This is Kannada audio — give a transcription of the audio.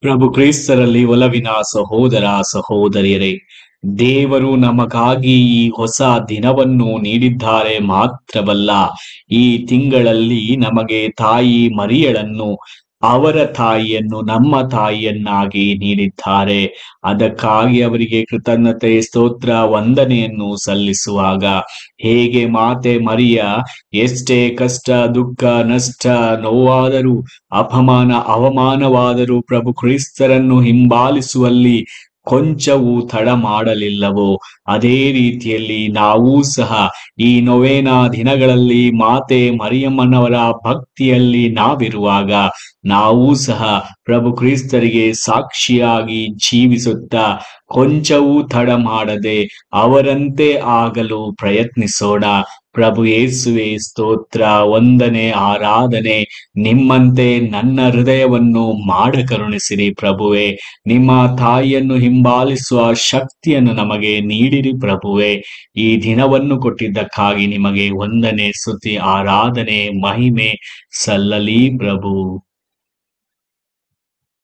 ಪ್ರಭು ಕ್ರಿಸ್ತರಲ್ಲಿ ಒಲವಿನ ಸಹೋದರ ಸಹೋದರಿಯರೇ, ದೇವರು ನಮಗಾಗಿ ಈ ಹೊಸ ದಿನವನ್ನು ನೀಡಿದ್ದಾರೆ ಮಾತ್ರವಲ್ಲ, ಈ ತಿಂಗಳಲ್ಲಿ ನಮಗೆ ತಾಯಿ ಮರಿಯಳನ್ನು, ಅವರ ತಾಯಿಯನ್ನು ನಮ್ಮ ತಾಯಿಯನ್ನಾಗಿ ನೀಡಿದ್ದಾರೆ. ಅದಕ್ಕಾಗಿ ಅವರಿಗೆ ಕೃತಜ್ಞತೆ, ಸ್ತೋತ್ರ, ವಂದನೆಯನ್ನು ಸಲ್ಲಿಸುವಾಗ ಹೇಗೆ ಮಾತೆ ಮರಿಯ ಎಷ್ಟೇ ಕಷ್ಟ, ದುಃಖ, ನಷ್ಟ, ನೋವಾದರೂ, ಅಪಮಾನ, ಅವಮಾನವಾದರೂ ಪ್ರಭು ಕ್ರಿಸ್ತರನ್ನು ಹಿಂಬಾಲಿಸುವಲ್ಲಿ ಕೊಂಚವೂ ತಡ ಮಾಡಲಿಲ್ಲವೋ, ಅದೇ ರೀತಿಯಲ್ಲಿ ನಾವೂ ಸಹ ಈ ನೊವೇನ ದಿನಗಳಲ್ಲಿ ಮಾತೆ ಮರಿಯಮ್ಮನವರ ಭಕ್ತಿಯಲ್ಲಿ ನಾವಿರುವಾಗ ನಾವೂ ಸಹ ಪ್ರಭು ಕ್ರಿಸ್ತರಿಗೆ ಸಾಕ್ಷಿಯಾಗಿ ಜೀವಿಸುತ್ತಾ ಕೊಂಚವೂ ತಡ ಮಾಡದೆ ಅವರಂತೆ ಆಗಲು ಪ್ರಯತ್ನಿಸೋಣ. ಪ್ರಭು ಯೇಸುವೆ ಸ್ತೋತ್ರ, ವಂದನೆ, ಆರಾಧನೆ. ನಿಮ್ಮಂತೆ ನನ್ನ ಹೃದಯವನ್ನು ಮಾಡ ಕರುಣಿಸಿರಿ ಪ್ರಭುವೆ. ನಿಮ್ಮ ತಾಯಿಯನ್ನು ಹಿಂಬಾಲಿಸುವ ಶಕ್ತಿಯನ್ನು ನಮಗೆ ನೀಡಿರಿ ಪ್ರಭುವೆ. ಈ ದಿನವನ್ನು ಕೊಟ್ಟಿದ್ದಕ್ಕಾಗಿ ನಿಮಗೆ ವಂದನೆ, ಸ್ತುತಿ, ಆರಾಧನೆ, ಮಹಿಮೆ ಸಲ್ಲಲಿ ಪ್ರಭು.